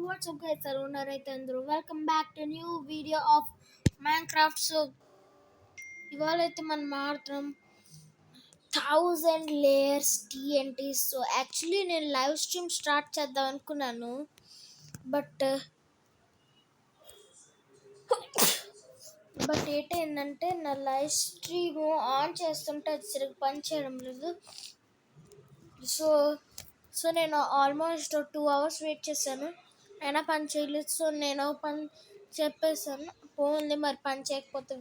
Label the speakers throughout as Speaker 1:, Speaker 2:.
Speaker 1: what's up guys, Aruna Raitandru. Welcome back to a new video of Minecraft. So, ఇవాళ అయితే మనం మాత్రం 1000 layers TNT. So actually నేను live stream start చేద్దాం అనుకున్నాను, బట్ ఏంటంటే నా లైవ్ స్ట్రీమ్ ఆన్ చేస్తుంటే అది సరిగ్గా పని చేయడం లేదు. సో సో నేను ఆల్మోస్ట్ 2 hours వెయిట్ చేశాను, అయినా పని చేయలేదు. సో నేను పని చెప్పేసాను, పోన్లే మరి పని చేయకపోతే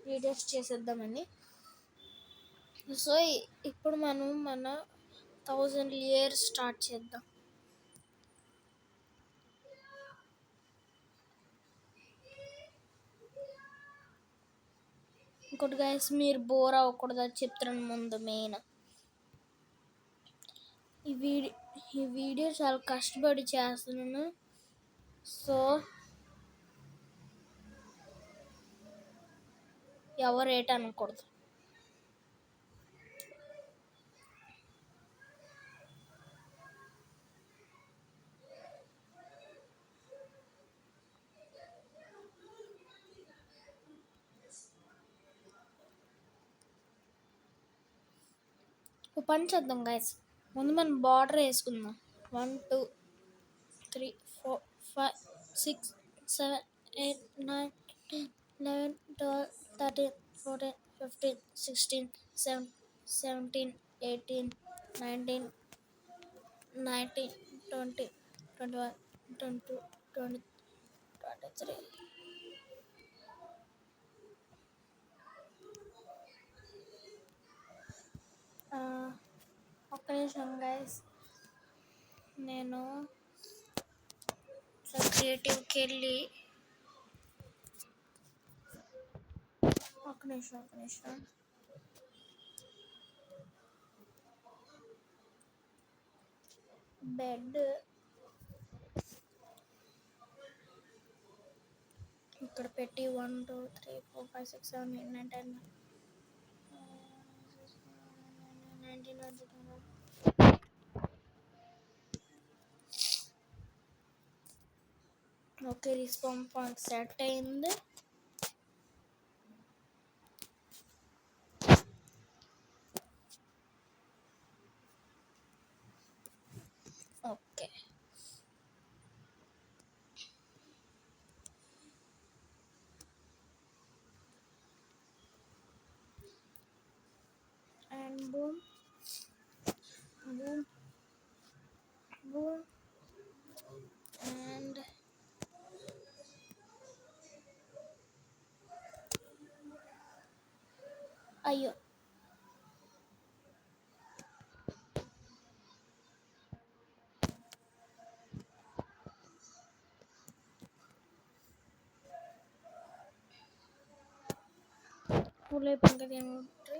Speaker 1: వీడియోస్ చేసేద్దామని. సో ఇప్పుడు మనం మన 1000 layers స్టార్ట్ చేద్దాం. ఇంకోటి గైస్, మీరు బోర్ అవ్వకూడదు చెప్తున్నాను ముందు. మెయిన్ ఈ వీడియో చాలా కష్టపడి చేస్తున్నాను. సో ఎవరు ఏట అనకూడదు. పని చేద్దాం గైస్. ముందు మనం బార్డర్ వేసుకుందాం. 1 2 3 4 5 6 7 8 9 10 11 12 13 14 15 16 17 18 19 20 21 22 20 23. ఒక్క నిమిషం గైస్, నేను క్రియేటివ్కి వెళ్ళి ఒక నిమిషం బెడ్ ఇక్కడ పెట్టి 1 2 3 4 5 6 7 8 9 10 19 ఓకే, రిస్పాన్ పాయింట్ సెట్ అయింది. ఓకే, అండ్ బూమ్ అండ్ అయ్యో, పూలు అయిపోయింది కదా. ఏమంటే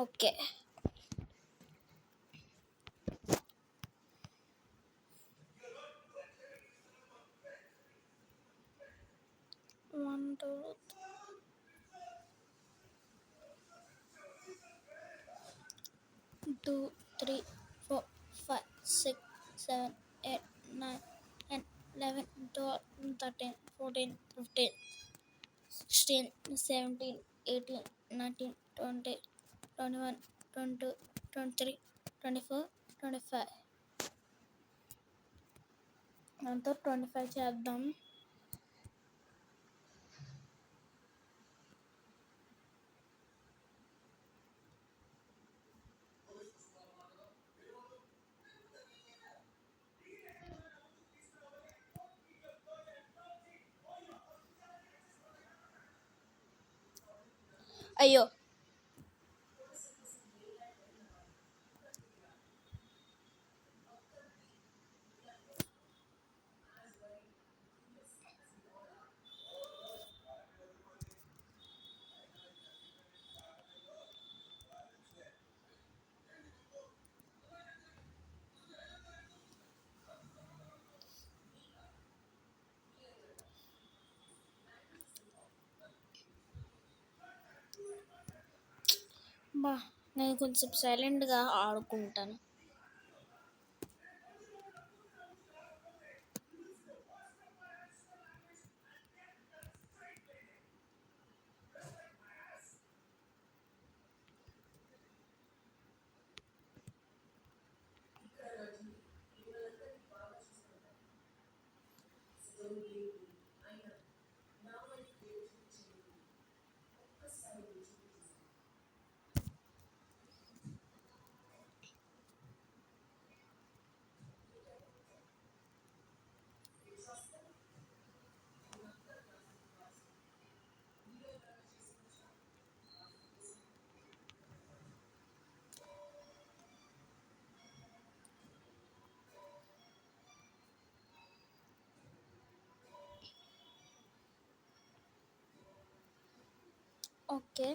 Speaker 1: ఓకే, 1 2 2 3 4 5 6 7 8 9 10 11 12 13 14 15 16 17 18 19 20 21 22 23 24 25. దాంతో 25 చేద్దాం. అయ్యో, బా నేను కొంచెం సైలెంట్గా ఆడుకుంటాను. ఓకే.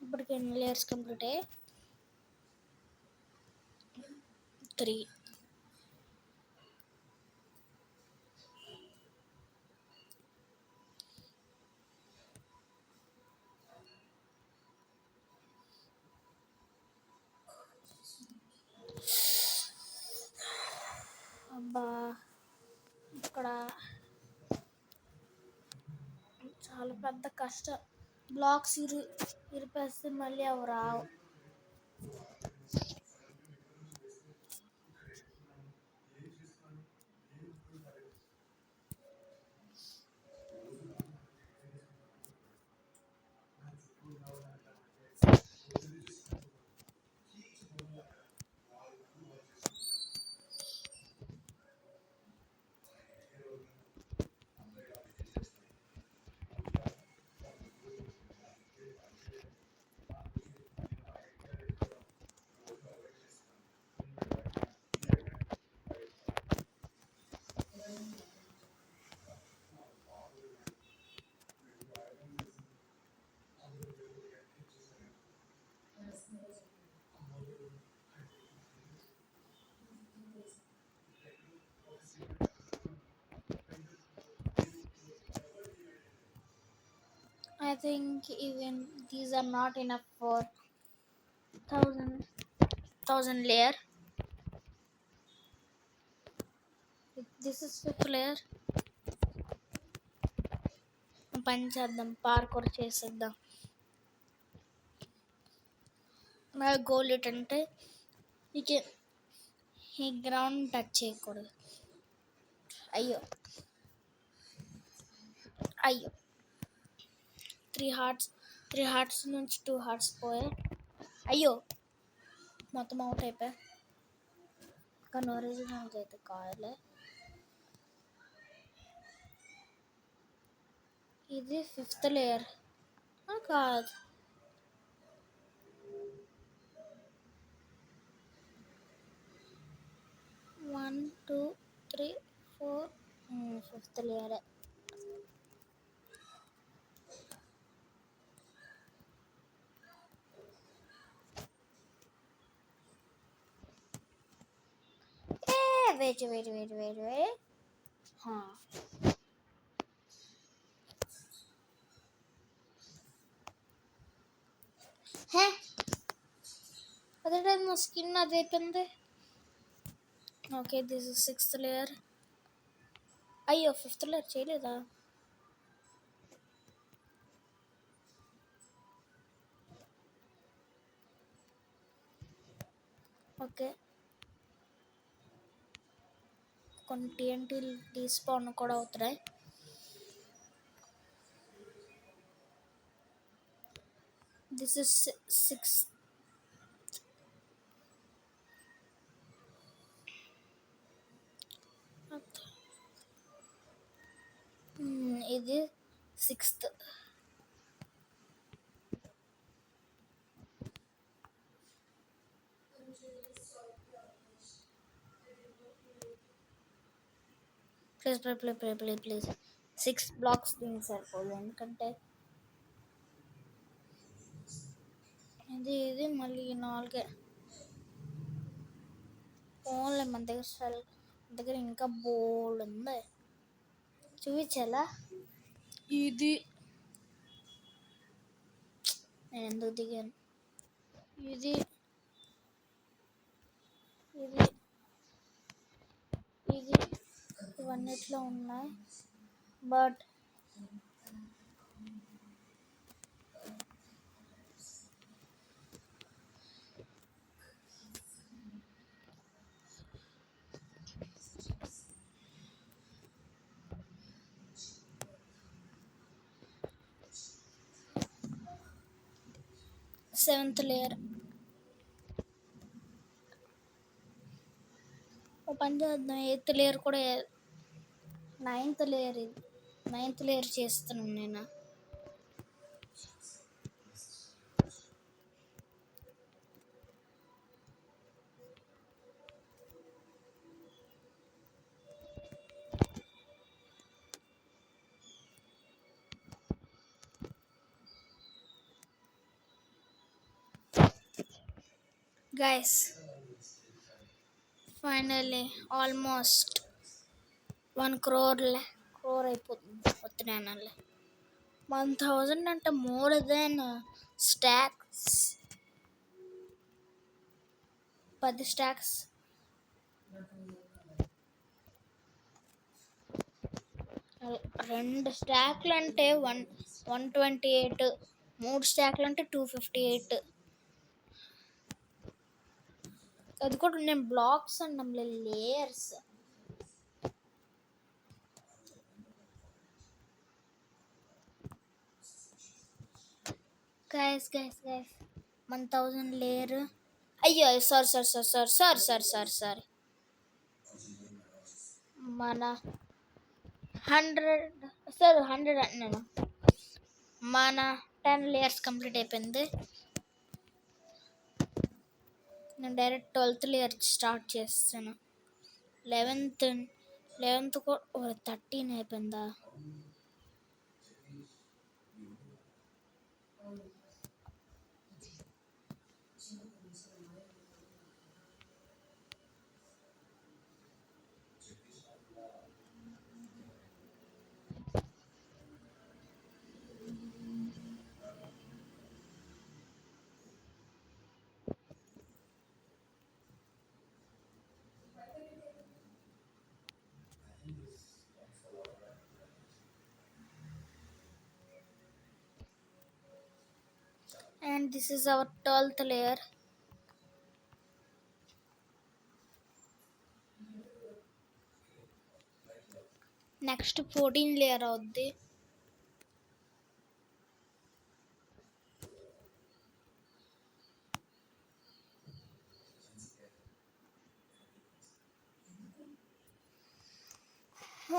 Speaker 1: ఇప్పటికి ఎన్ని లేయర్స్ కంప్లీట్ అయ్యాయి? 3. అబ్బా ఇక్కడ చాలా పెద్ద కష్టం. బ్లాక్స్ ఇరిపేస్తే మళ్ళీ అవి రావు. I think even these are not enough for 1000 layer. This is 5th layer. పని చేద్దాం, పార్కౌర్ చేసేద్దాం. నా గోల్ ఏంటంటే ఈ గ్రౌండ్ టచ్ చేయకూడదు. అయ్యో 3 హార్ట్స్ నుంచి 2 హార్ట్స్ పోయాయి. అయ్యో మొత్తం అవుట్ అయిపోయా. కానీ ఒరిజినల్గా అయితే కాయలే. ఇది 5th లేయర్ కాదు. 1 2 3 4 5th లేయర్. వెయిట్ అదే టైం నా స్కిన్ అది అయిపోయింది. Okay this is 6th layer. అయ్యో 5th లేయర్ చేయలేదా? ఓకే కొన్ని TNT డీస్పాన్ కూడా అవుతున్నాయి. This is 6. ఇది 6th. ప్లీజ్ 6 బ్లాక్స్ దీనికి సరిపోదు, ఎందుకంటే ఇది మళ్ళీ 4. ఓన్లీ మన దగ్గర ఇంకా బోల్డ్ ఉంది. చూపించాలా? ఇది నేను ఎందుకు దిగాను? ఇది ఇది ఇది ఇవన్నిట్లో ఉన్నాయి. బట్ సెవెంత్ లేయర్ పని చేద్దాం. 8th లేయర్ కూడా 9th లేయర్. ఇది 9th లేయర్ చేస్తున్నాను నేను. గైస్ ఫైనల్లీ ఆల్మోస్ట్ 1 crore అయిపోతుంది. వస్తున్నాను 1000 అంటే మోర్ దెన్ స్టాక్స్. 10 స్టాక్స్. 2 స్టాక్లు అంటే 128. 3 స్టాక్లు అంటే 258. అది కూడా నేను బ్లాక్స్ అన్నాం, లేయర్స్. Guys 1000 layer. అయ్యో సారీ. మన 100 అంటున్నాను. మన 10 లేయర్స్ కంప్లీట్ అయిపోయింది. నేను డైరెక్ట్ 12th లేయర్ స్టార్ట్ చేస్తాను. 11th కూడా 13 అయిపోయిందా? And this is our 12th layer. Next 14 layer అవుద్ది.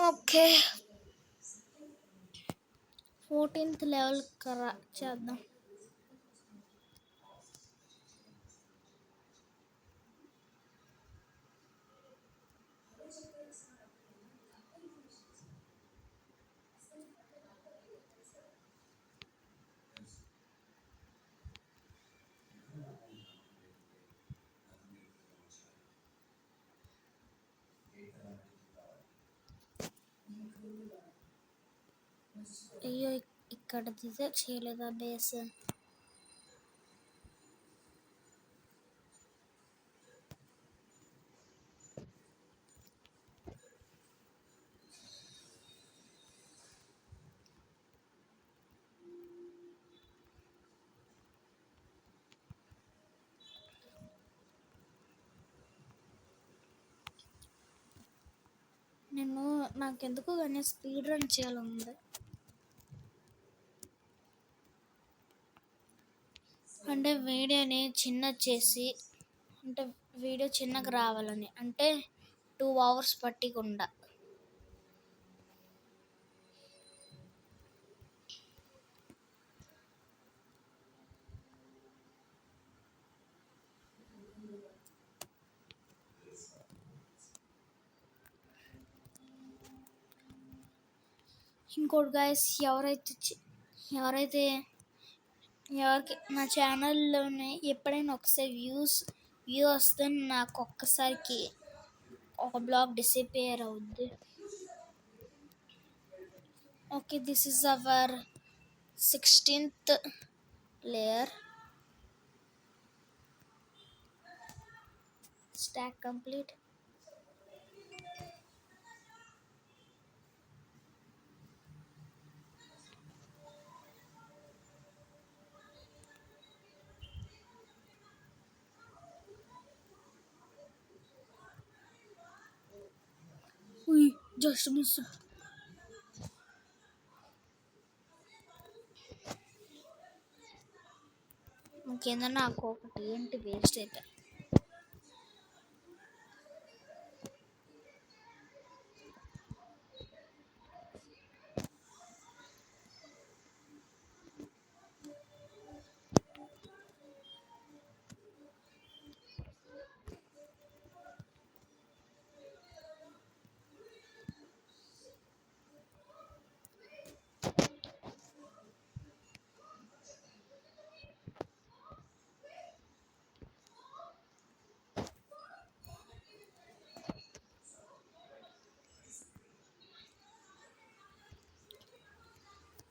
Speaker 1: ఓకే 14th లెవెల్ చేద్దాం. అయ్యో ఇక్కడ డిజైన్ చేయలేదా బేస్? నాకెందుకు కానీ స్పీడ్ రన్ చేయాలంది. అంటే వీడియోని చిన్న చేసి, అంటే వీడియో చిన్నగా రావాలని, అంటే 2 hours పట్టకుండా. ఇంకోటి గైస్, ఎవరైతే ఎవరికి నా ఛానల్లోనే ఎప్పుడైనా ఒకసారి వ్యూ వస్తే నాకు ఒక్కసారికి ఒక బ్లాగ్ డిసపియర్ అవుద్ది. Okay, this is our 16th layer. Stack complete. Just miss. కింద నాకు ఒకటి ఏంటి వేస్ట్ అయితే.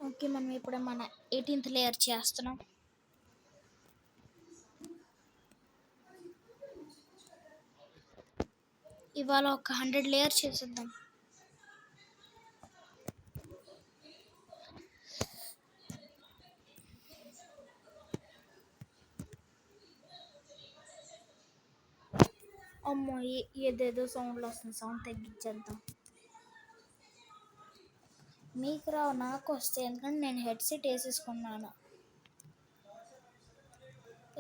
Speaker 1: ఓకే, మనం ఇప్పుడు మన 18th లేయర్ చేస్తున్నాం. ఇవాళ ఒక 100 లేయర్ చేసేద్దాం. అమ్మో, ఏదేదో సౌండ్లు వస్తుంది. సౌండ్ తగ్గించేద్దాం. మీకు రావు, నాకు వస్తాయి, ఎందుకంటే నేను హెడ్సెట్ వేసేసుకున్నాను.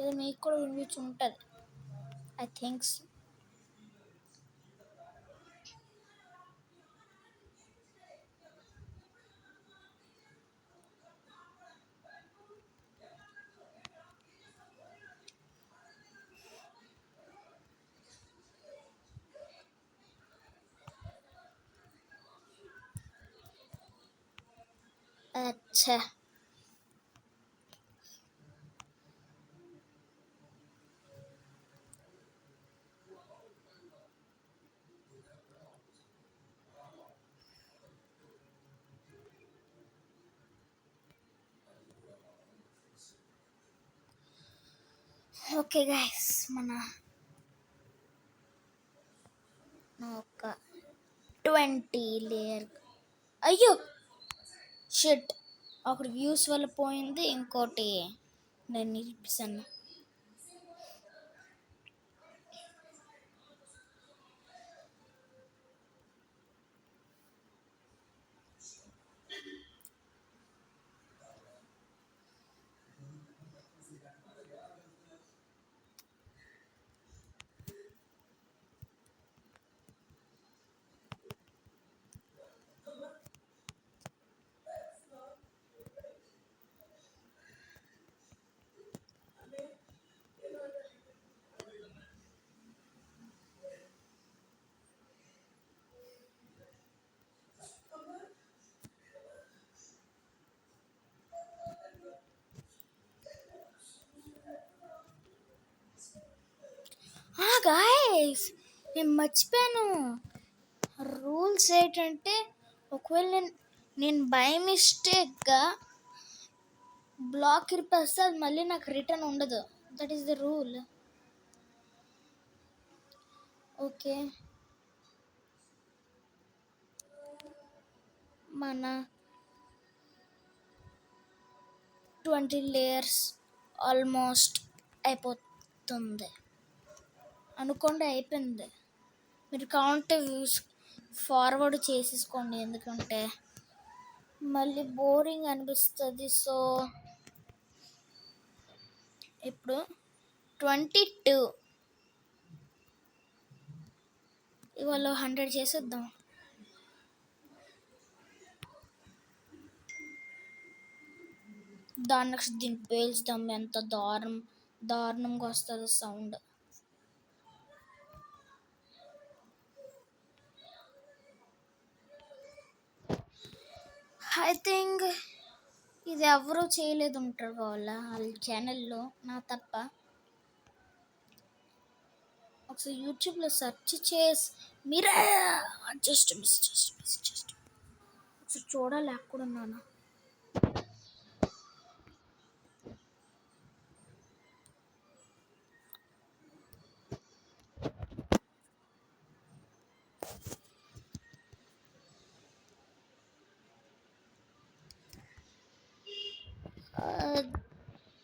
Speaker 1: ఇది మీకు కూడా వినిపించి ఉంటుంది, ఐ థింక్స్. అచ్చా, ఓకే గైస్, మన ఒక 20 లేయర్. అయ్యో షిట్, ఒకటి వ్యూస్ వల్ల పోయింది, ఇంకోటి నేను నిలిపిస్తాను. గాయస్, నేను మర్చిపోయాను. రూల్స్ ఏంటంటే, ఒకవేళ నేను బై మిస్టేక్గా బ్లాక్ ఇరిపేస్తే అది మళ్ళీ నాకు రిటర్న్ ఉండదు. That is the rule. Okay, మన 20 లేయర్స్ ఆల్మోస్ట్ అయిపోతుంది అనుకోండి. అయిపోయింది. మీరు కౌంట్ ఫార్వర్డ్ చేసేసుకోండి, ఎందుకంటే మళ్ళీ బోరింగ్ అనిపిస్తుంది. సో ఇప్పుడు 22 ఇవాళ 100 చేసేద్దాం. దాన్ని దీనికి పేల్చుదాం. ఎంత దారుణంగా వస్తుంది సౌండ్. ఐ థింక్ ఇది ఎవరూ చేయలేదు ఉంటారు వాళ్ళ ఛానల్లో నా తప్ప. ఒకసారి యూట్యూబ్లో సెర్చ్ చేసి మీరే జస్ట్ ఒకసారి చూడాలి ఎక్కడున్నాను.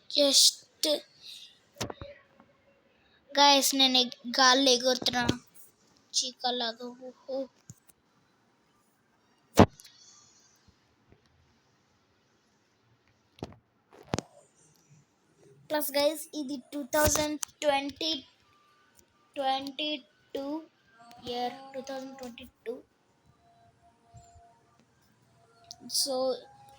Speaker 1: జస్ట్ గైస్ నేను గాల్లో ఎగురుతున్నా చీకలాగా. ప్లస్ గైస్ ఇది 2022 ఇయర్ 2022. సో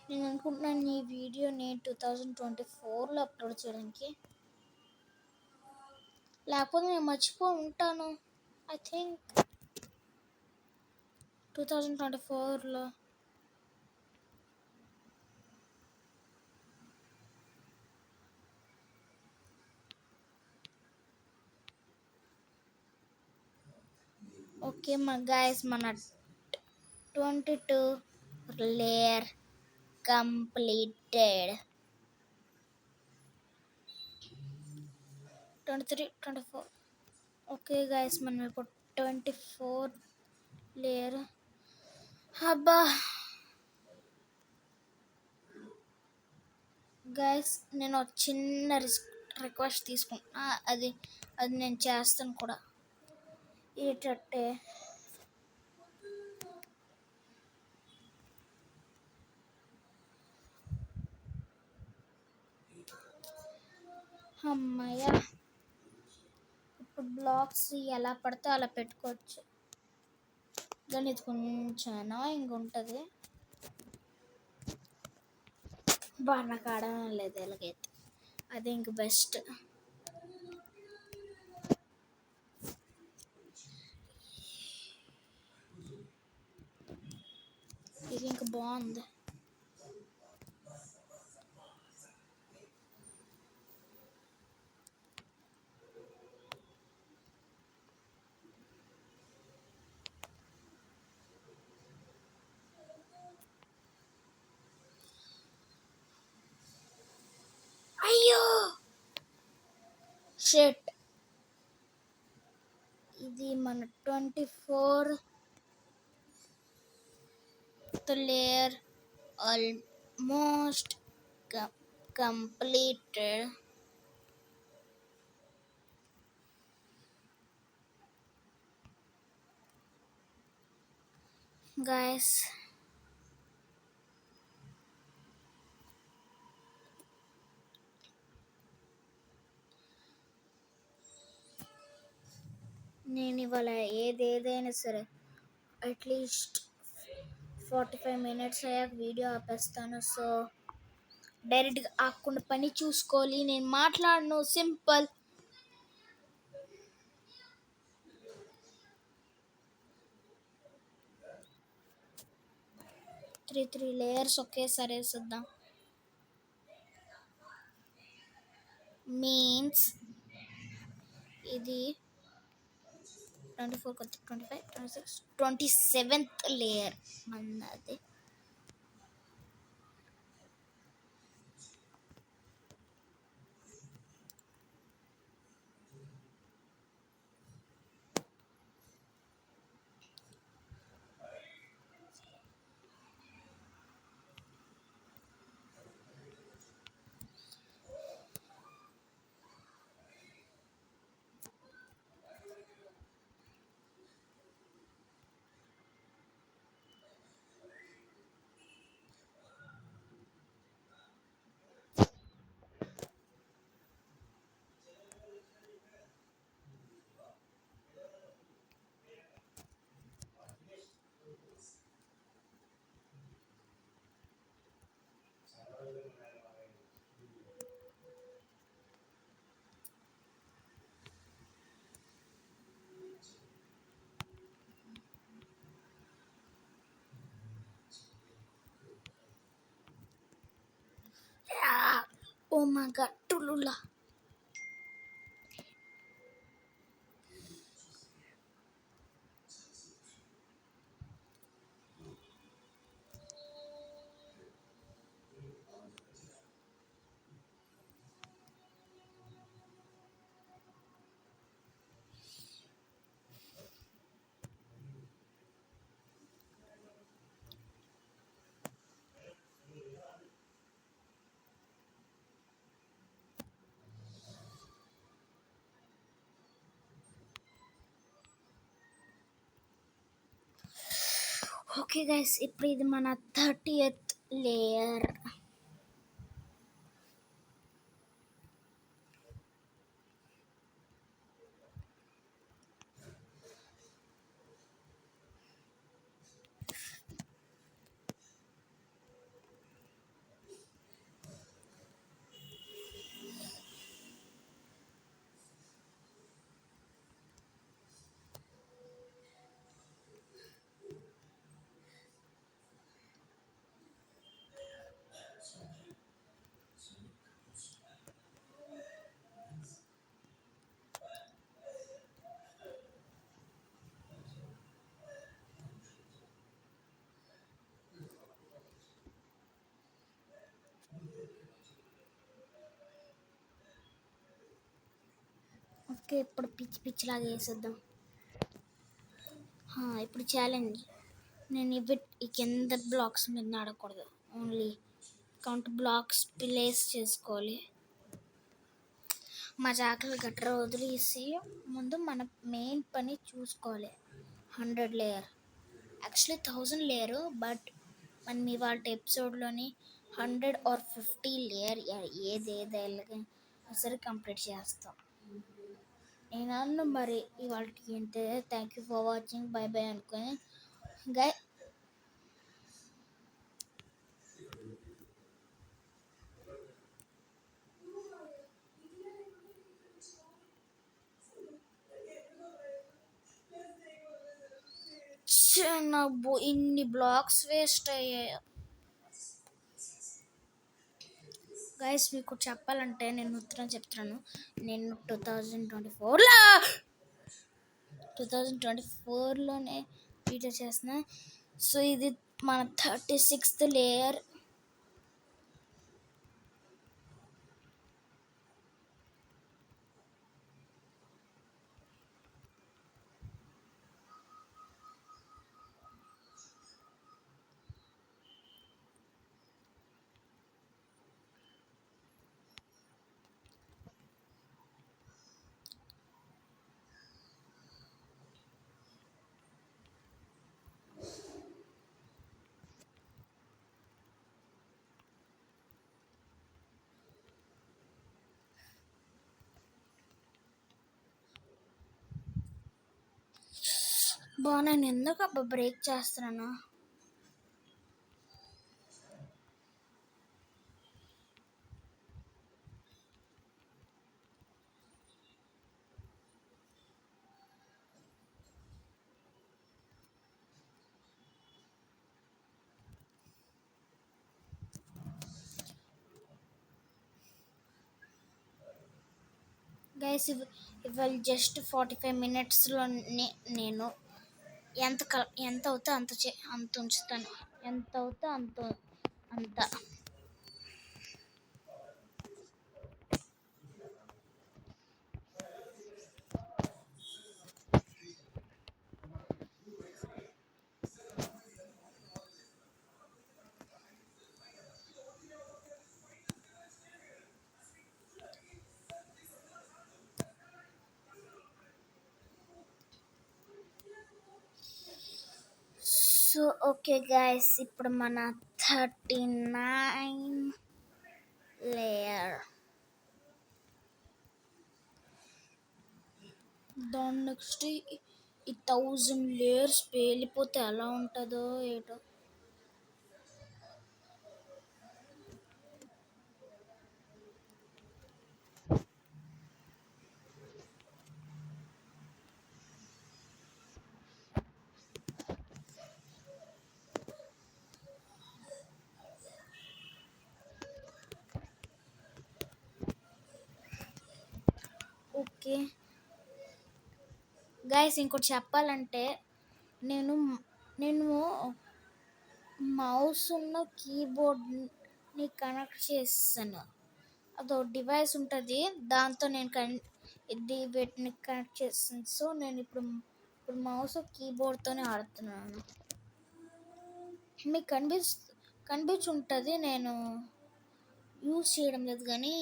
Speaker 1: నేను అనుకుంటున్నాను ఈ వీడియోని 2024లో అప్లోడ్ చేయడానికి. లేకపోతే నేను మర్చిపో ఉంటాను. ఐ థింక్ 2024లో. ఓకే మా గైస్ మన 22 లేయర్ కంప్లీటెడ్. 23 24. ఓకే గైస్ మనం ఇప్పుడు 24 లేయర్. అబ్బా గైస్ నేను ఒక చిన్న రిక్వెస్ట్ తీసుకుంటున్నా. అది నేను చేస్తాను కూడా. ఏంటంటే అమ్మయ్య ఇప్పుడు బ్లాగ్స్ ఎలా పడితే అలా పెట్టుకోవచ్చు. కానీ ఇది కొంచెం ఇంకొంటుంది. బాగా ఆడడం లేదు ఎలాగైతే అది ఇంక బెస్ట్. ఇది ఇంక బాగుంది. అయ్యో షిట్. ఇది మన 24th layer almost completed. Guys, నేను ఇవాళ ఏదైనా సరే అట్లీస్ట్ 45 minutes అయ్యాక వీడియో ఆపేస్తాను. సో డైరెక్ట్గా ఆకుండా పని చూసుకోవాలి. నేను మాట్లాడను. సింపుల్. త్రీ లేయర్స్ ఒకేసారి వేసేద్దాం. మీన్స్ ఇది 24 25 26 27th లేయర్ అన్నది. Oh my god, Tulula. Okay guys, ఇప్పుడు ఇది మన 30th లేయర్. ఓకే, ఇప్పుడు పిచ్చి పిచ్చిలాగా వేసేద్దాం. ఇప్పుడు ఛాలెంజ్. నేను ఈ కింద బ్లాక్స్ మీద ఆడకూడదు, ఓన్లీ కౌంట్ బ్లాక్స్ ప్లేస్ చేసుకోవాలి. మా జాకలు గట్ర వదిలేసి ముందు మన మెయిన్ పని చూసుకోవాలి. 100 లేయర్, యాక్చువల్లీ 1000 లేయరు, బట్ మనం ఇవాళ ఎపిసోడ్లోని 100 ఆర్ 50 లేయర్ ఏదేదైనా సరే కంప్లీట్ చేస్తాం. నేను అన్న మరి ఇవాళకి ఏంటే. Thank you for watching, by by అనుకొని గై. నాకు ఇన్ని బ్లాక్స్ వేస్ట్ అయ్యాయి గైస్. మీకు చెప్పాలంటే నేను ఉత్తరం చెప్తున్నాను. నేను 2024లోనే వీడియో చేసిన. సో ఇది మన 36th లేయర్. నేను ఎందుకు అబ్బా బ్రేక్ చేస్తున్నాను. గైస్ ఇవాళ జస్ట్ 45 minutesలో నేను ఎంత అవుతే అంత ఉంచుతాను. ఎంత అవుతే అంత. సో ఓకే గైస్, ఇప్పుడు మన 39 లేయర్. దాని నెక్స్ట్ ఈ 1000 లేయర్స్ పేలిపోతే ఎలా ఉంటుందో ఏటో. ఓకే గైస్, ఇంకోటి చెప్పాలంటే నేను నేను మౌస్ ఉన్న కీబోర్డ్ని కనెక్ట్ చేస్తాను. అదో డివైస్ ఉంటుంది, దాంతో నేను వీటిని కనెక్ట్ చేస్తాను. సో నేను ఇప్పుడు మౌస్ కీబోర్డ్తోనే ఆడుతున్నాను. మీకు కనిపించుంటుంది, నేను యూజ్ చేయడం లేదు కానీ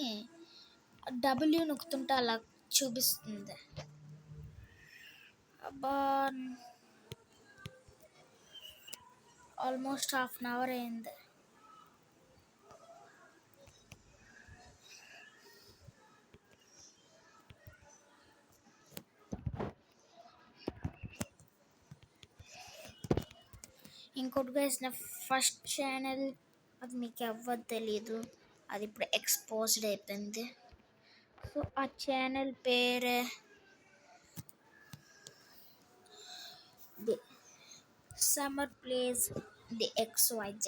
Speaker 1: డబ్ల్యూ నొక్కుతుంటే అలా చూపిస్తుంది. అబ్బా, ఆల్మోస్ట్ హాఫ్ అన్ అవర్ అయింది. ఇంకోటి గైస్, నా ఫస్ట్ ఛానల్ అది మీకు ఎవ్వరు తెలీదు, అది ఇప్పుడు ఎక్స్పోజ్డ్ అయిపోయింది. సో ఆ ఛానల్ పేరే the summer place the XYZ.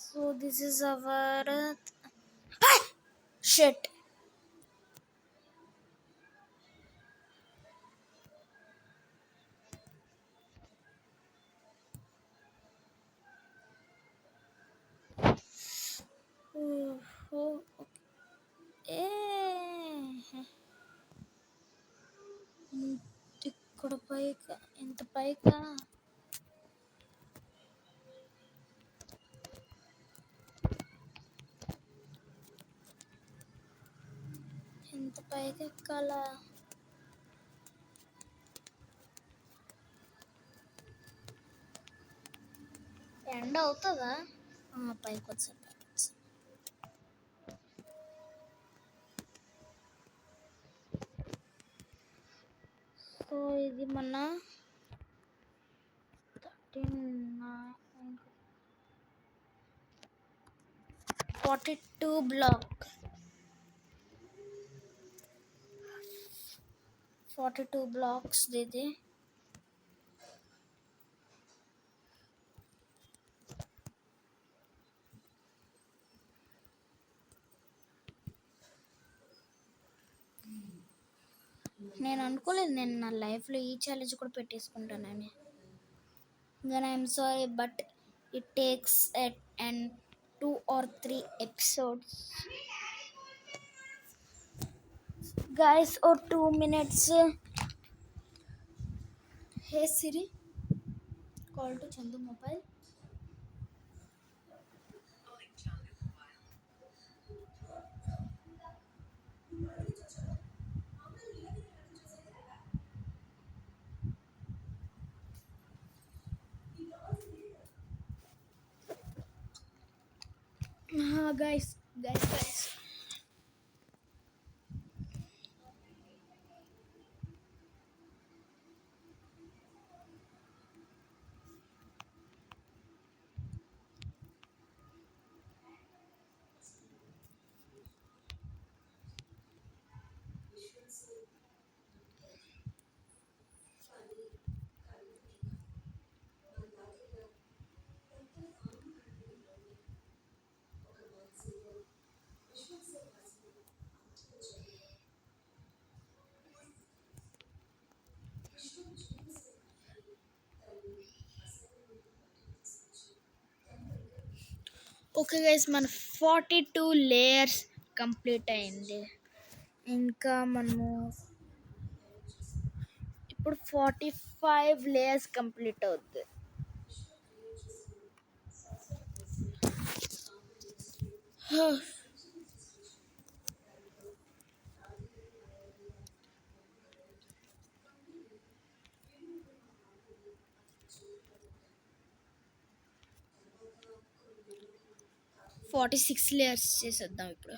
Speaker 1: So this is our shit. ఇక్కడ పైకా, ఇంత పైకా ఎక్కాలా? ఎండ అవుతుందా? పైకి వచ్చా. సో ఇది మన 42 బ్లాక్, 42 బ్లాక్స్ ఇది. నేను అనుకోలేదు నేను నా లైఫ్లో ఈ ఛాలెంజ్ కూడా పెట్టేసుకుంటానని. కానీ I'm sorry, but it takes and 2 or 3 episodes. Guys, or 2 minutes. Hey Siri, call to Chandu mobile. Guys. Okay guys, మన 42 లేయర్స్ కంప్లీట్ అయింది. ఇంకా మనము ఇప్పుడు 45 లేయర్స్ కంప్లీట్ అవుద్ది. ఫార్టీ 46 లేయర్స్ చేసేద్దాం ఇప్పుడు.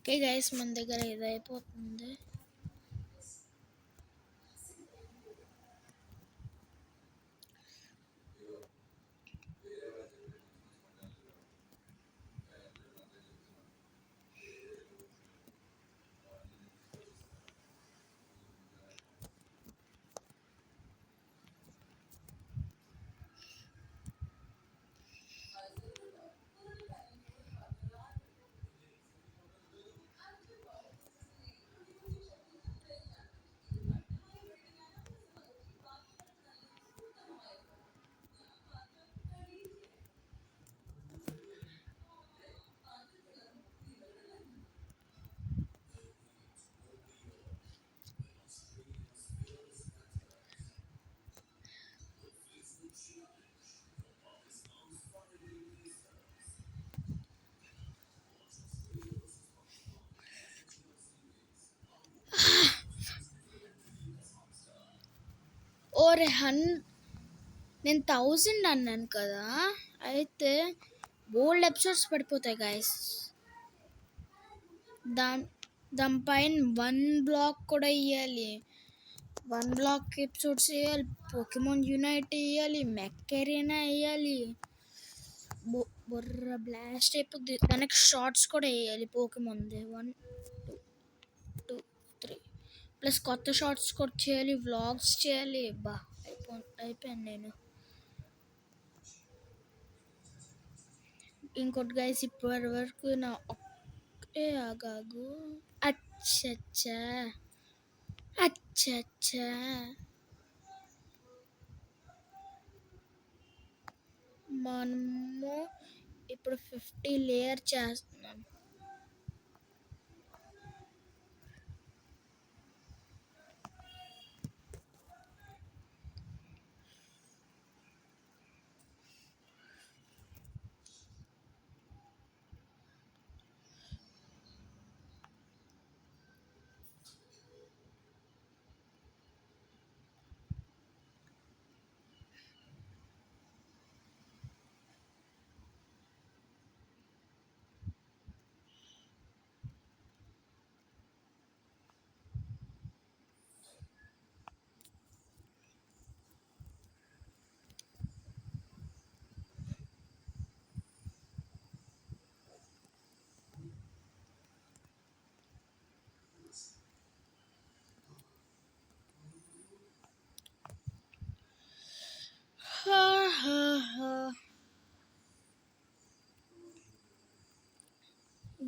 Speaker 1: ఓకే గైస్, మన దగ్గర ఇది అయిపోతుంది. ఓరే నేను 1000 అన్నాను కదా, అయితే బోల్డ్ ఎపిసోడ్స్ పడిపోతాయి గైస్. దానిపైన 1 బ్లాక్ కూడా ఇవ్వాలి. 1 బ్లాక్ ఎపిసోడ్స్ వేయాలి, పోకెమాన్ యునైట్ వేయాలి, మెక్కెరీనా వేయాలి. బుర్ర బ్లాస్ట్ అయిపోద్ది. దానికి షార్ట్స్ కూడా వేయాలి పోకెమాన్ది. 1 2 3 ప్లస్ కొత్త షార్ట్స్ కూడా చేయాలి, వ్లాగ్స్ చేయాలి. అయిపోయాను నేను. ఇంకోటి గైస్, ఇప్పటి వరకు నా ఆగాగు. అచ్చచ్చా అచ్చచ్చా మనము ఇప్పుడు 50 లేయర్ చేస్తున్నాం.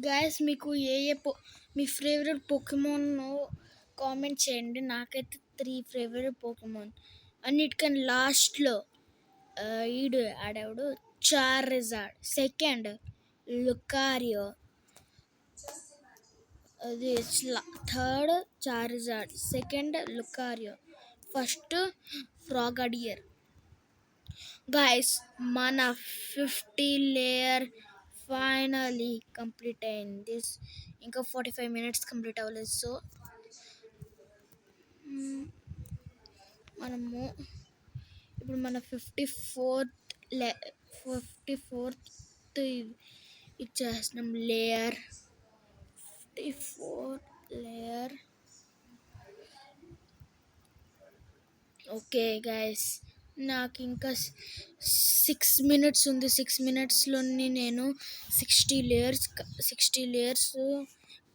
Speaker 1: గైస్, మీకు మీ ఫేవరెట్ పోకెమాన్ కామెంట్ చేయండి. నాకైతే 3 ఫేవరెట్ పోకెమాన్. అన్నిటికన్నా లాస్ట్లో ఆడేవాడు చార్జార్డ్, సెకండ్ లుకారియో, అది third చార్జార్డ్, second Lucario, first ఫ్రాగడియర్. Guys, మన 50 లేయర్ ఫైనలీ కంప్లీట్ అయింది. ఇంకా 45 మినిట్స్ కంప్లీట్ అవ్వలేదు. సో మనము ఇప్పుడు మన 54th ఇచ్చేస్తున్నాం లేయర్. 54 లేయర్. ఓకే గైస్, నాకు ఇంకా 6 మినిట్స్ ఉంది. 6 మినిట్స్లోని నేను 60 లేయర్స్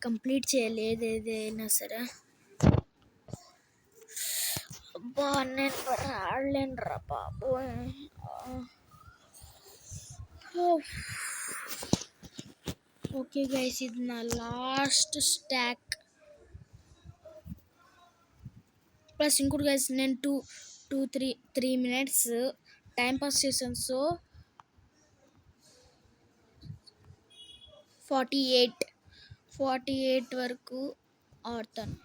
Speaker 1: కంప్లీట్ చేయలేదు ఏదైనా సరే. అబ్బా, నేను ఆడలేను రా బాబోయ్. ఓకే గైస్, ఇది నా లాస్ట్ స్టాక్. ప్లస్ ఇంకోటి గైస్, నేను 3 మినిట్స్ టైం పాస్ చేశాను. సో 48 వరకు ఆడతాను.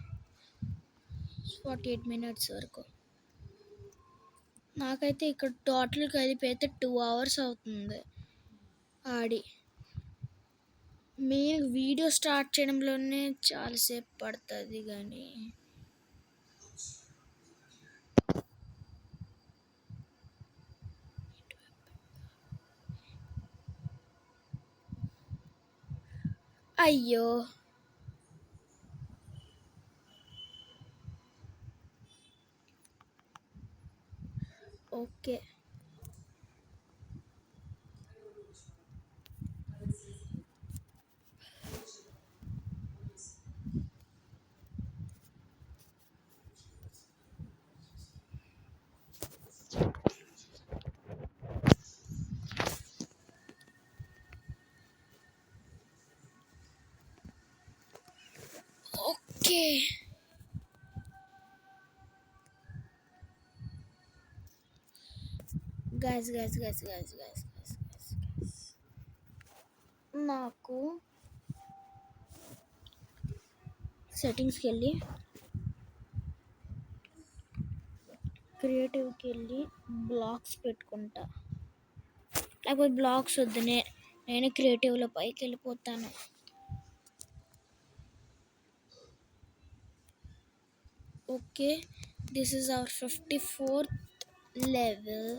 Speaker 1: 48 మినిట్స్ వరకు. నాకైతే ఇక్కడ టోటల్ కలిపి అయితే 2 అవర్స్ అవుతుంది ఆడి. మెయిన్ వీడియో స్టార్ట్ చేయడంలోనే చాలాసేపు పడుతుంది. కానీ అయ్యో, ఓకే. ఓకే. గైస్. నాకు సెట్టింగ్స్కి వెళ్ళి క్రియేటివ్కి వెళ్ళి బ్లాగ్స్ పెట్టుకుంటా. లేకపోతే బ్లాగ్స్ వద్దు, నేను క్రియేటివ్లో పైకి వెళ్ళిపోతాను. Okay, this is our 54th level.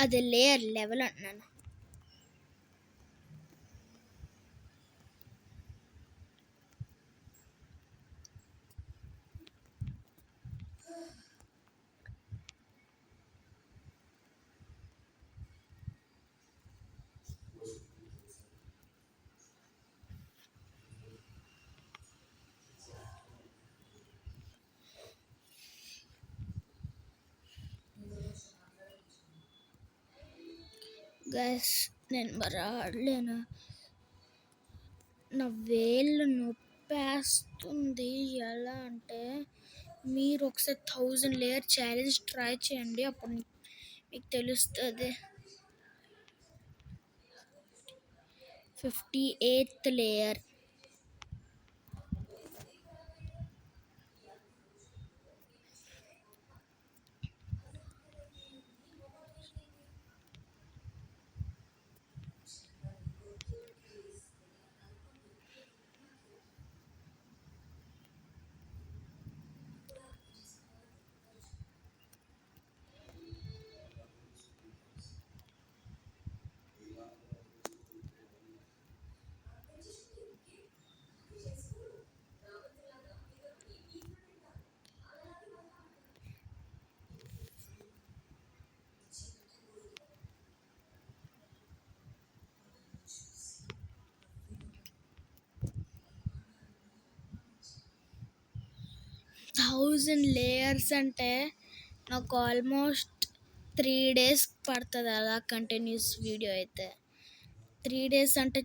Speaker 1: అది లేయర్ లెవెల్ అంటున్నాను. గైస్, నేను మరి ఆడలేను, నా వేళ్ళు నొప్పేస్తుంది. ఎలా అంటే మీరు ఒకసారి 1000 లేయర్ ఛాలెంజ్ ట్రై చేయండి, అప్పుడు మీకు తెలుస్తుంది. 58th layer. థౌజండ్ లేయర్స్ అంటే నాకు ఆల్మోస్ట్ 3 days పడుతుంది అలా కంటిన్యూస్ వీడియో అయితే. 3 days అంటే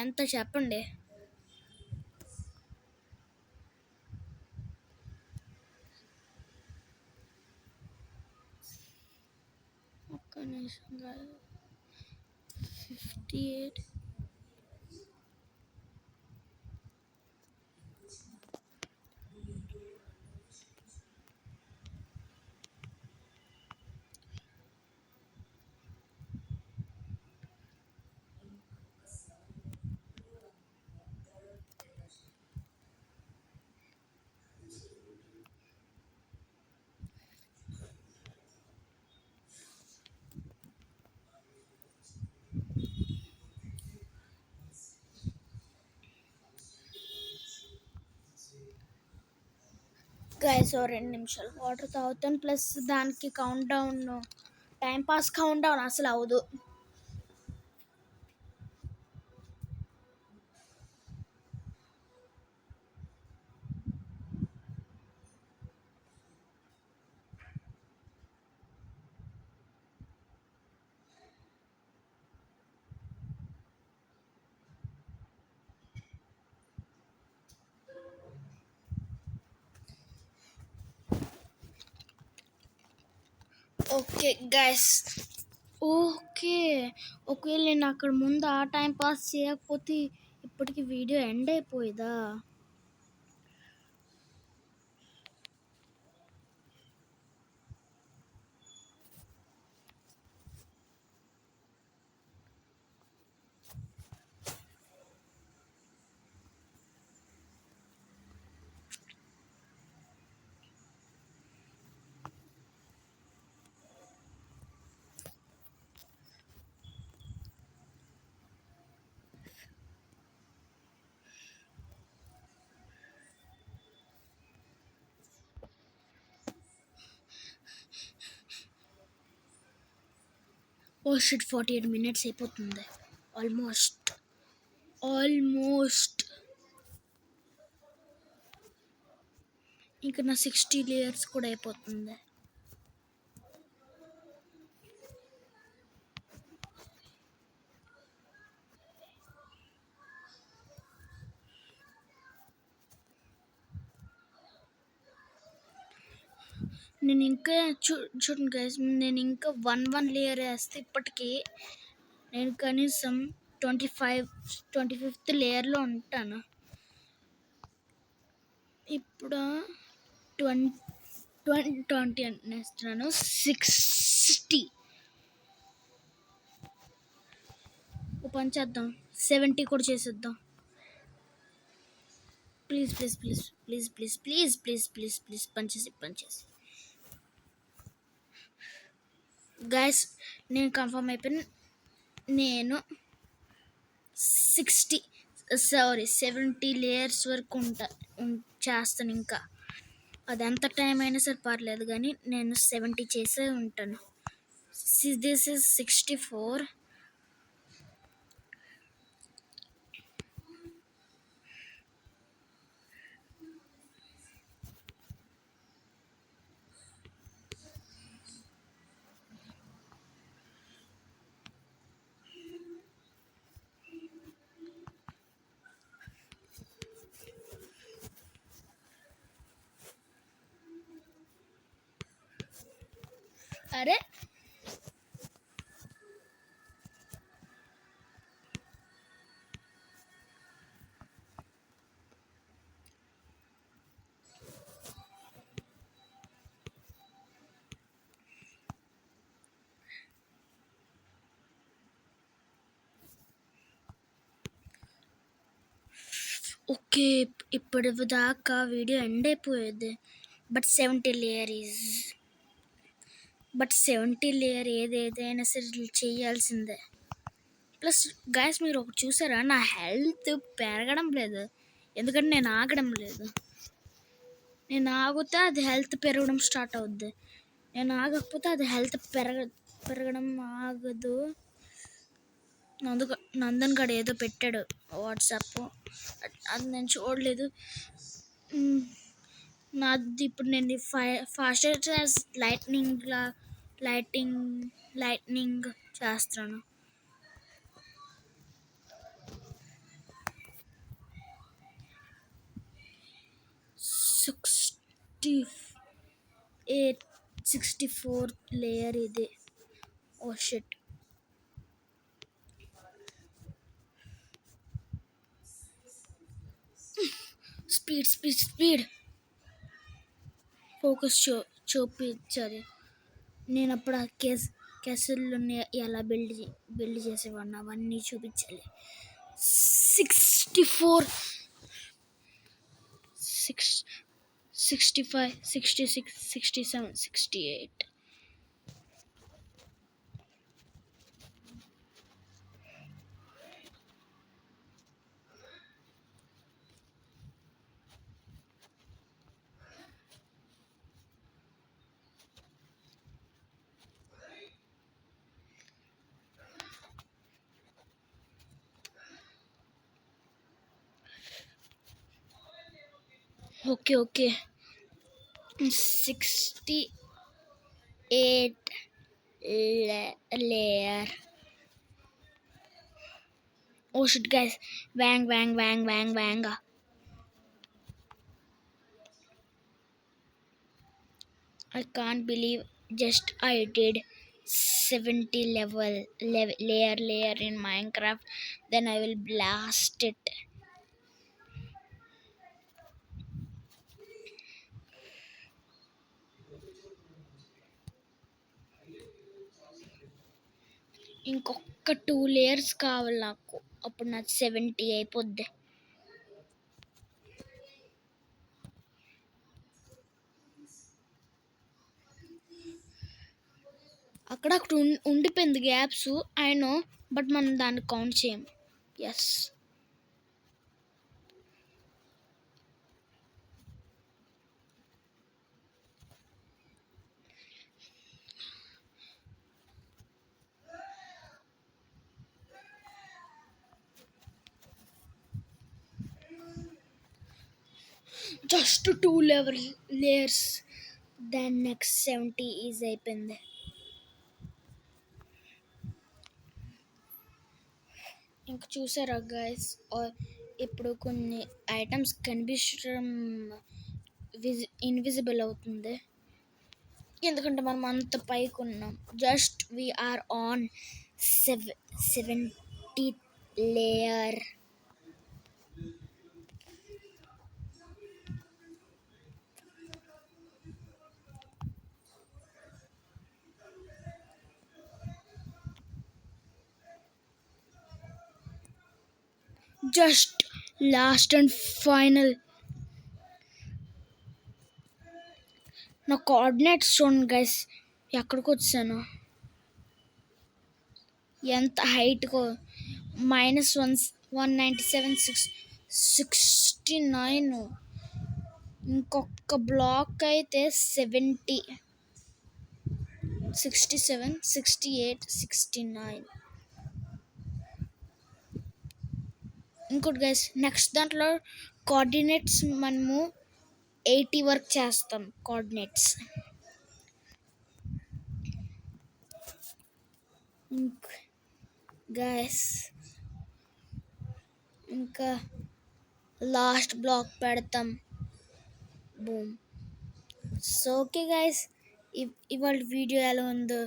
Speaker 1: ఎంత చెప్పండి. ఒక్క నిమిషం కాదు, 58. గైస్, 2 నిమిషాలు వాటర్ తాగుతాను. ప్లస్ దానికి count down, time pass count down అసలు అవ్వదు. Okay guys, okay. ఒకవేళ నేను అక్కడ ముందు ఆ టైం పాస్ చేయకపోతే ఇప్పటికి వీడియో ఎండ్ అయిపోయేదా? ఓ షిట్ 48 మినిట్స్ అయిపోతుంది ఆల్మోస్ట్ ఇంకా నా 60 లేయర్స్ కూడా అయిపోతుంది. నేను ఇంకా చూడండి గైస్, నేను ఇంకా 1 లేయర్ వేస్తే ఇప్పటికీ నేను కనీసం 25th లేయర్లో ఉంటాను. ఇప్పుడు 20 అనేస్తున్నాను. 60 ఓ పని చేద్దాం, 70 కూడా చేసేద్దాం. Please please please please please please please please please పనిచేసి గైస్, నేను కన్ఫర్మ్ అయిపోయిన. నేను 70 లేయర్స్ వరకు చేస్తాను. ఇంకా అది ఎంత టైం అయినా సరే పర్లేదు, కానీ నేను 70 చేసే ఉంటాను. This is 64. అరే ఓకే, ఇప్పటి దాకా వీడియో ఎండ్ అయిపోయేది. బట్ 70 లేయర్ ఏదైనా సరే చేయాల్సిందే. ప్లస్ గైస్, మీరు ఒకటి చూసారా, నా హెల్త్ పెరగడం లేదు. ఎందుకంటే నేను ఆగడం లేదు. నేను ఆగితే అది హెల్త్ పెరగడం స్టార్ట్ అవుద్ది. నేను ఆగకపోతే అది హెల్త్ పెరగడం ఆగదు. నందన్ గడు ఏదో పెట్టాడు వాట్సాప్, అది నేను చూడలేదు. నాది ఇప్పుడు నేను ఫాస్టర్ లైట్నింగ్ చేస్తున్నాను. సిక్స్టీ 64 లేయర్ ఇది. Oh shit. స్పీడ్ ఫోకస్ చూపించాలి. నేను అప్పుడు ఆ కేసుల్లో ఎలా బిల్డ్ చేసేవాడిని అవన్నీ చూపించాలి. 64 65 66 67 68. Okay 68 layer. Oh shit guys, bang. I can't believe just I did 70 layer in Minecraft. Then I will blast it. ఇంకొక 2 లేయర్స్ కావాలి నాకు, అప్పుడు నాకు 70 అయిపోద్ది. అక్కడ ఉండిపోయింది గ్యాప్స్, ఐ నో, బట్ మనం దాన్ని కౌంట్ చేయం. Yes, just 2 layers. దాని నెక్స్ట్ 70 ఈజ్ అయిపోయింది. ఇంకా చూసారా గైస్, ఇప్పుడు కొన్ని ఐటమ్స్ కనిపించడం ఇన్విజిబుల్ అవుతుంది, ఎందుకంటే మనం అంత పైకి ఉన్నాం. Just we're on 70 layer. Just last and final. నా కోఆర్డినేట్స్ చూడండి గైస్, ఎక్కడికి వచ్చాను, ఎంత హైట్కో. -197,669. ఇంకొక బ్లాక్ అయితే 70, 67, 68, 69. ఇంకోటి గైస్, నెక్స్ట్ దాంట్లో కోఆర్డినేట్స్ మనము 80 వరకు చేస్తాం. కోఆర్డినేట్స్ గైస్, ఇంకా లాస్ట్ బ్లాక్ పెడతాం. బూమ్. సో ఓకే గైస్, ఇవాళ వీడియో ఎలా ఉందో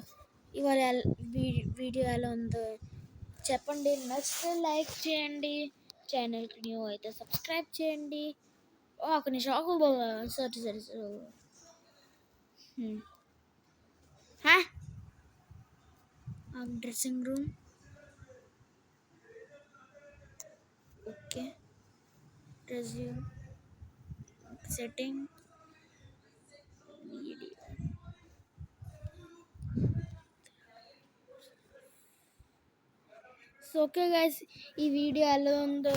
Speaker 1: చెప్పండి. నచ్చితే లైక్ చేయండి, ఛానల్కి న్యూ అయితే సబ్స్క్రైబ్ చేయండి. ఒక నిమిషం, సరే dressing room. Okay, resume, setting, video. So okay guys, ఈ వీడియో ఎలా ఉందో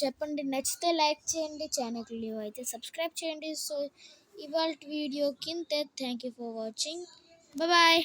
Speaker 1: చెప్పండి. నచ్చితే లైక్ చేయండి, ఛానల్కి న్యూ అయితే సబ్స్క్రైబ్ చేయండి. సో ఇవాళ వీడియో కింద thank you for watching. Bye.